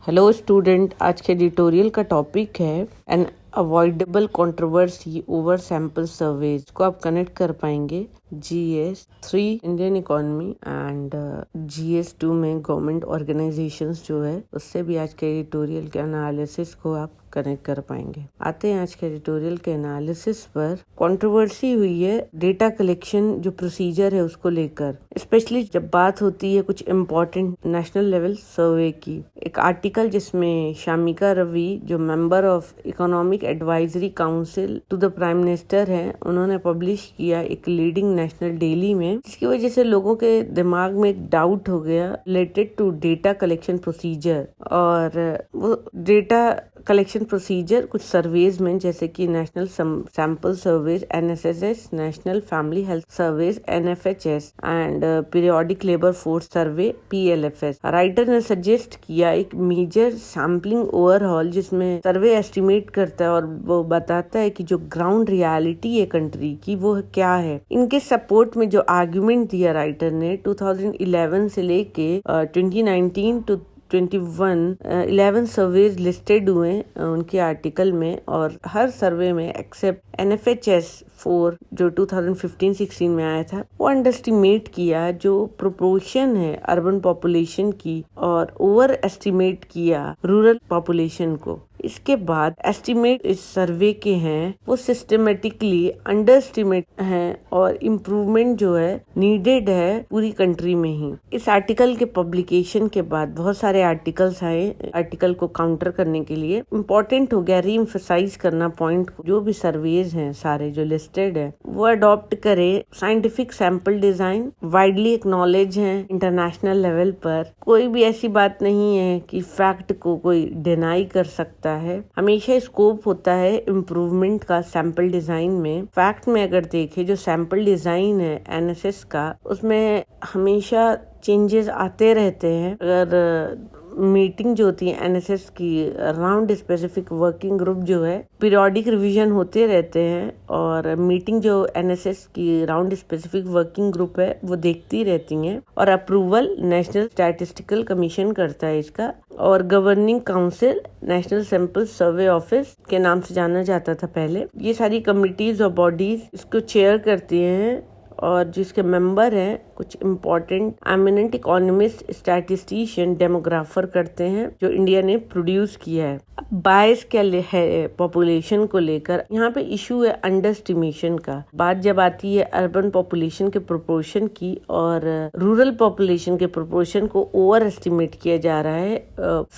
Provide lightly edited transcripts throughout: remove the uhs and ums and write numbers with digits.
Hello student, आज के editorial का टॉपिक है an avoidable controversy over sample surveys को आप कनेक्ट कर पाएंगे GS3 Indian economy and GS2 में गवर्नमेंट ऑर्गेनाइजेशंस जो है उससे भी आज के एडिटोरियल के एनालिसिस को आप कनेक्ट कर पाएंगे। आते हैं आज के एडिटोरियल के एनालिसिस पर। कंट्रोवर्सी हुई है डेटा कलेक्शन जो प्रोसीजर है उसको लेकर, स्पेशली जब बात होती है कुछ इम्पोर्टेंट नेशनल लेवल सर्वे की। एक आर्टिकल जिसमें शामिका रवि जो member of economic advisory council to the prime minister हैं, उन्होंने पब्लिश किया एक लीडिंग नेशनल डेली में, जिसकी वजह से लोगों के दिमाग में एक डाउट हो गया related to data collection procedure. और वो डेटा कलेक्शन प्रोसीजर कुछ सर्वेज में, जैसे कि national sample surveys NSS, national family health surveys NFHS and periodic labour force survey PLFS। Writer ने सजेस्ट किया एक मेजर सैम्पलिंग ओवरहॉल जिसमें सर्वे एस्टिमेट करता है और वो बताता है कि जो ग्राउंड रियलिटी है कंट्री की वो क्या है। इनके सपोर्ट में जो आर्ग्यूमेंट दिया राइटर ने 2011 से लेके 2019 टू 11 सर्वेज लिस्टेड हुए उनके आर्टिकल में, और हर सर्वे में एक्सेप्ट NFHS 4 जो 2015-16 में आया था, वो अंडरस्टिमेट किया जो प्रोपोर्शन है अर्बन पॉपुलेशन की और ओवर एस्टिमेट किया रूरल पॉपुलेशन को। इसके बाद एस्टिमेट इस सर्वे के हैं वो सिस्टमेटिकली अंडर एस्टिमेट हैं और इम्प्रूवमेंट जो है नीडेड है पूरी कंट्री में ही। इस आर्टिकल के पब्लिकेशन के बाद बहुत सारे आर्टिकल्स आए आर्टिकल को काउंटर करने के लिए। इम्पोर्टेंट हो गया री एम्फसाइज करना पॉइंट को, जो भी सर्वेज हैं सारे जो लिस्टेड है वो अडॉप्ट करे scientific sample design, widely acknowledge है इंटरनेशनल लेवल पर। कोई भी ऐसी बात नहीं है कि फैक्ट को कोई डिनाई कर सकता है। हमेशा स्कोप होता है इम्प्रूवमेंट का सैंपल डिजाइन में। फैक्ट में अगर देखें जो सैंपल डिजाइन है NSS का, उसमें हमेशा चेंजेस आते रहते हैं। अगर मीटिंग जो होती है NSS की राउंड स्पेसिफिक वर्किंग ग्रुप जो है, पीरियोडिक रिवीजन होते रहते हैं, और मीटिंग जो NSS की राउंड स्पेसिफिक वर्किंग ग्रुप है वो देखती रहती हैं, और अप्रूवल नेशनल स्टैटिस्टिकल कमीशन करता है इसका, और governing council national sample survey office के नाम से जाना जाता था पहले। ये सारी कमिटीज और बॉडीज इसको चेयर करती हैं और जिसके मेंबर हैं कुछ important eminent economist, statistician, demographer करते हैं जो इंडिया ने प्रोड्यूस किया है। अब बायस क्या है पॉपुलेशन को लेकर, यहाँ पे इशू है अंडरस्टिमेशन का। बात जब आती है अर्बन पॉपुलेशन के प्रोपोर्शन की और रूरल पॉपुलेशन के प्रोपोर्शन को ओवर एस्टिमेट किया जा रहा है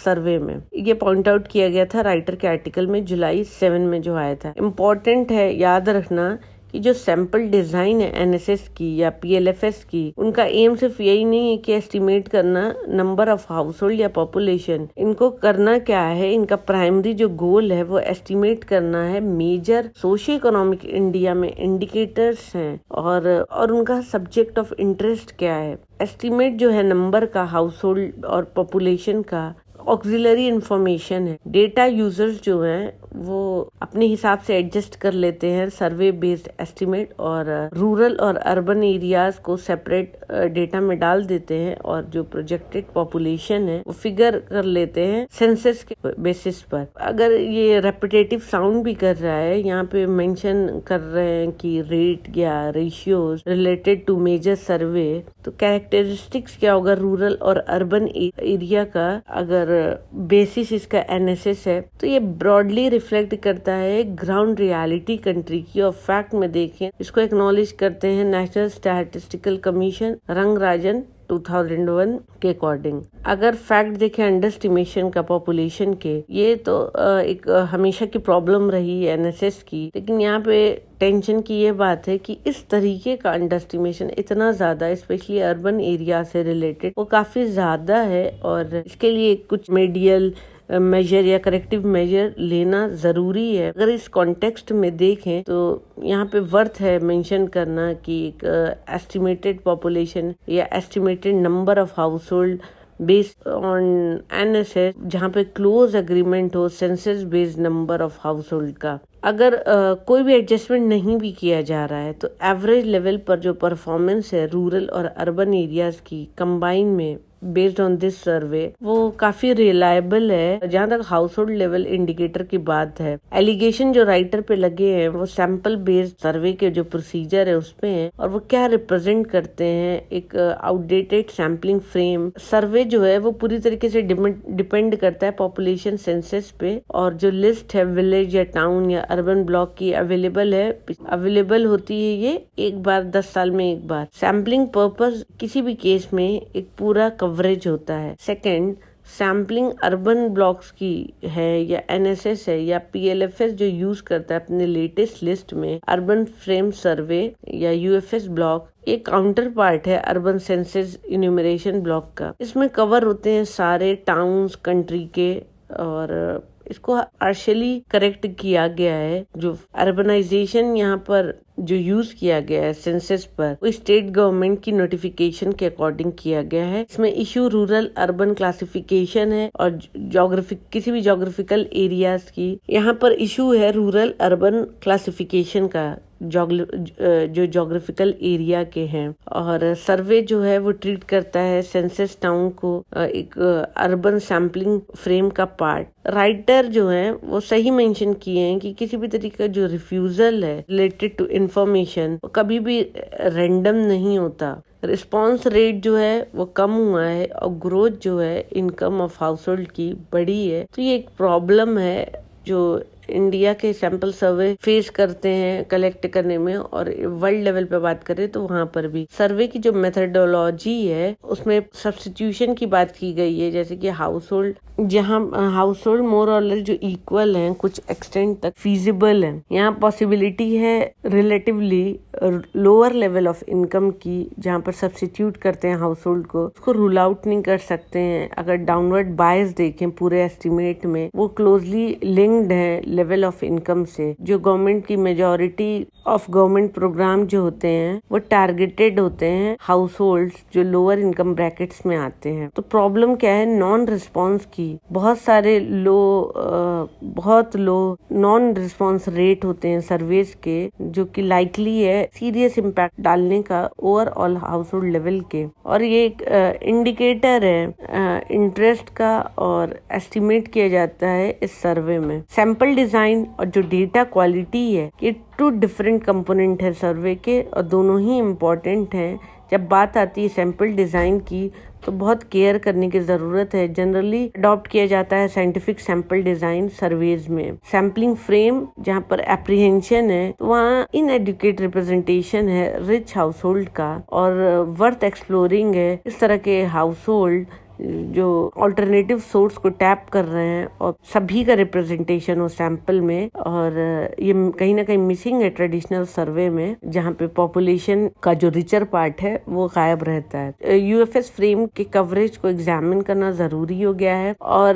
सर्वे में। ये पॉइंट आउट किया गया था राइटर के आर्टिकल में जुलाई 7 में जो आया था। इम्पोर्टेंट है याद रखना कि जो सैंपल डिजाइन है NSS की या PLFS की, उनका एम सिर्फ यही नहीं है कि एस्टिमेट करना नंबर ऑफ हाउस होल्ड या पॉपुलेशन। इनको करना क्या है, इनका प्राइमरी जो गोल है वो एस्टिमेट करना है मेजर सोशियो इकोनॉमिक इंडिया में इंडिकेटर्स हैं और उनका सब्जेक्ट ऑफ इंटरेस्ट क्या है। एस्टिमेट जो है नंबर का, हाउस होल्ड और पॉपुलेशन का, ऑक्सिलरी इंफॉर्मेशन है। डेटा यूजर्स जो हैं वो अपने हिसाब से एडजस्ट कर लेते हैं सर्वे बेस्ड एस्टिमेट, और रूरल और अर्बन एरियाज को सेपरेट डेटा में डाल देते हैं, और जो प्रोजेक्टेड पॉपुलेशन है वो फिगर कर लेते हैं सेंसस के बेसिस पर। अगर ये रेपिटेटिव साउंड भी कर रहा है, यहाँ पे मेंशन कर रहे हैं कि रेट या रेशियोज रिलेटेड टू मेजर सर्वे, तो कैरेक्टरिस्टिक्स क्या होगा रूरल और अर्बन एरिया का अगर बेसिस इसका NSS है, तो ये ब्रॉडली रिफ्लेक्ट करता है ग्राउंड रियलिटी कंट्री की। और फैक्ट में देखें इसको एक्नॉलेज करते हैं नेशनल स्टैटिस्टिकल कमीशन रंगराजन 2001 के अकॉर्डिंग। अगर फैक्ट देखें अंडरस्टिमेशन का पॉपुलेशन के, ये तो एक हमेशा की प्रॉब्लम रही है NSS की, लेकिन यहाँ पे टेंशन की ये बात है कि इस तरीके का अंडरस्टिमेशन इतना ज्यादा, स्पेशली अर्बन एरिया से रिलेटेड, वो काफी ज्यादा है, और इसके लिए कुछ मेडियल मेजर या करेक्टिव मेजर लेना जरूरी है। अगर इस कॉन्टेक्स्ट में देखें तो यहाँ पे वर्थ है मेंशन करना कि एक एस्टिमेटेड पॉपुलेशन या estimated number of house hold based on NSS, जहाँ पे क्लोज एग्रीमेंट हो census based number of house hold का। अगर कोई भी एडजस्टमेंट नहीं भी किया जा रहा है तो एवरेज लेवल पर जो परफॉर्मेंस है रूरल और अर्बन एरियाज की कंबाइन में बेस्ड ऑन दिस सर्वे वो काफी रिलायबल है जहाँ तक हाउस होल्ड लेवल इंडिकेटर की बात है। एलिगेशन जो राइटर पे लगे हैं वो सैंपल बेस्ड सर्वे के जो प्रोसीजर है उसपे हैं और वो क्या रिप्रेजेंट करते हैं, एक आउटडेटेड सैम्पलिंग फ्रेम। सर्वे जो है वो पूरी तरीके से डिपेंड करता है पॉपुलेशन सेंसस पे, और जो लिस्ट है विलेज या टाउन या अर्बन ब्लॉक की अवेलेबल होती है ये एक बार 10 साल में एक बार। सैम्पलिंग पर्पस किसी भी केस में एक पूरा कवरेज होता है। सेकंड, सैम्पलिंग अर्बन ब्लॉक्स की है या एनएसएस है या पीएलएफएस जो यूज करता है अपने लेटेस्ट लिस्ट में अर्बन फ्रेम सर्वे या यूएफएस ब्लॉक, एक काउंटर पार्ट है अर्बन सेंसस इन्यूमरेशन ब्लॉक का। इसमें कवर होते हैं सारे टाउन्स कंट्री के, और इसको पार्शियली करेक्ट किया गया है। जो अर्बनाइजेशन यहाँ पर जो यूज किया गया है सेंसस पर वो स्टेट गवर्नमेंट की नोटिफिकेशन के अकॉर्डिंग किया गया है। इसमें इश्यू रूरल अर्बन क्लासिफिकेशन है और किसी भी जोग्राफिकल एरियाज की यहाँ पर इश्यू है रूरल अर्बन क्लासिफिकेशन का जो जोग्राफिकल एरिया के हैं। और सर्वे जो है वो ट्रीट करता है सेंसस टाउन को एक अर्बन सैम्पलिंग फ्रेम का पार्ट। राइटर जो है वो सही मेंशन किए हैं कि किसी भी तरीके का जो रिफ्यूजल है रिलेटेड टू इंफॉर्मेशन कभी भी रैंडम नहीं होता। रिस्पांस रेट जो है वो कम हुआ है और ग्रोथ जो है इनकम ऑफ हाउस होल्ड की बढ़ी है। तो ये एक प्रॉब्लम है जो इंडिया के सैंपल सर्वे फेस करते हैं कलेक्ट करने में, और वर्ल्ड लेवल पे बात करें तो वहाँ पर भी सर्वे की जो मेथडोलॉजी है उसमें सब्स्टिट्यूशन की बात की गई है। जैसे कि हाउस होल्ड, जहाँ हाउस होल्ड मोर और लेस जो इक्वल हैं कुछ एक्सटेंट तक फीजिबल है, यहाँ पॉसिबिलिटी है relatively lower level of income की, जहाँ पर सब्स्टिट्यूट करते हैं हाउस होल्ड को, उसको रूल आउट नहीं कर सकते हैं। अगर डाउनवर्ड बायस देखें पूरे एस्टिमेट में वो क्लोजली लिंक्ड है लेवल ऑफ इनकम से। जो गवर्नमेंट की मेजॉरिटी ऑफ गवर्नमेंट प्रोग्राम जो होते हैं वो टारगेटेड होते हैं हाउस होल्ड्स जो लोअर इनकम ब्रैकेट्स में आते हैं। तो प्रॉब्लम क्या है, नॉन रिस्पॉन्स की। बहुत लो नॉन रिस्पॉन्स रेट होते हैं सर्वेस के, जो कि लाइकली है सीरियस इम्पैक्ट डालने का ओवरऑल हाउस होल्ड लेवल के। और ये एक इंडिकेटर है इंटरेस्ट का और एस्टिमेट किया जाता है इस सर्वे में। सैंपल डिजाइन और जो डेटा क्वालिटी है ये 2 डिफरेंट कंपोनेंट है सर्वे के, और दोनों ही इम्पोर्टेंट हैं। जब बात आती है सैंपल डिजाइन की तो बहुत केयर करने की जरूरत है। जनरली अडॉप्ट किया जाता है साइंटिफिक सैंपल डिजाइन सर्वेज में। सैम्पलिंग फ्रेम जहाँ पर एप्रीहेंशन है तो वहाँ इनएडुकेट रिप्रेजेंटेशन है रिच हाउस होल्ड का, और वर्थ एक्सप्लोरिंग है इस तरह के हाउस होल्ड जो अल्टरनेटिव सोर्स को टैप कर रहे हैं और सभी का रिप्रेजेंटेशन हो सैंपल में। और ये कहीं ना कहीं मिसिंग है ट्रेडिशनल सर्वे में, जहाँ पे पॉपुलेशन का जो रिचर पार्ट है वो गायब रहता है। यूएफएस फ्रेम के कवरेज को एग्जामिन करना जरूरी हो गया है, और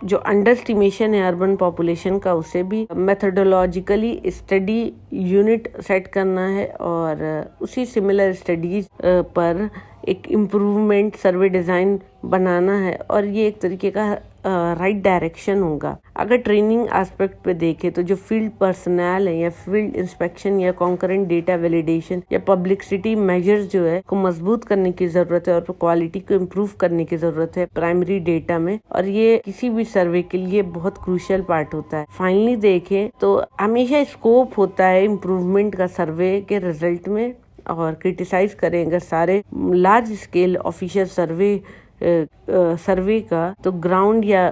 जो अंडर एस्टिमेशन है अर्बन पॉपुलेशन का उसे भी मेथोडोलॉजिकली स्टडी यूनिट सेट करना है, और उसी सिमिलर स्टडीज पर एक इम्प्रूवमेंट सर्वे डिजाइन बनाना है। और ये एक तरीके का राइट डायरेक्शन होगा। अगर ट्रेनिंग एस्पेक्ट पे देखें तो जो फील्ड पर्सनल है या फील्ड इंस्पेक्शन या कॉन्करेंट डेटा वैलिडेशन या पब्लिसिटी मेजर्स जो है को मजबूत करने की जरूरत है और क्वालिटी को इम्प्रूव करने की जरूरत है प्राइमरी डेटा में, और ये किसी भी सर्वे के लिए बहुत क्रूशियल पार्ट होता है। फाइनली देखें तो हमेशा स्कोप होता है इम्प्रूवमेंट का सर्वे के रिजल्ट में, और क्रिटिसाइज करें अगर सारे लार्ज स्केल ऑफिशियल सर्वे का तो ग्राउंड या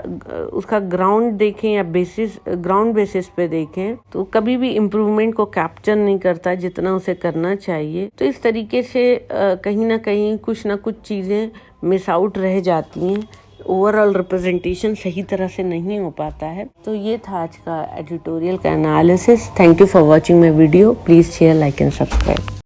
उसका ग्राउंड देखें या ग्राउंड बेसिस पे देखें तो कभी भी इम्प्रूवमेंट को कैप्चर नहीं करता जितना उसे करना चाहिए। तो इस तरीके से कहीं ना कहीं कुछ ना कुछ चीजें मिस आउट रह जाती हैं, ओवरऑल रिप्रेजेंटेशन सही तरह से नहीं हो पाता है। तो ये था आज का एडिटोरियल का analysis. Thank you for watching my video. Please share, like and subscribe.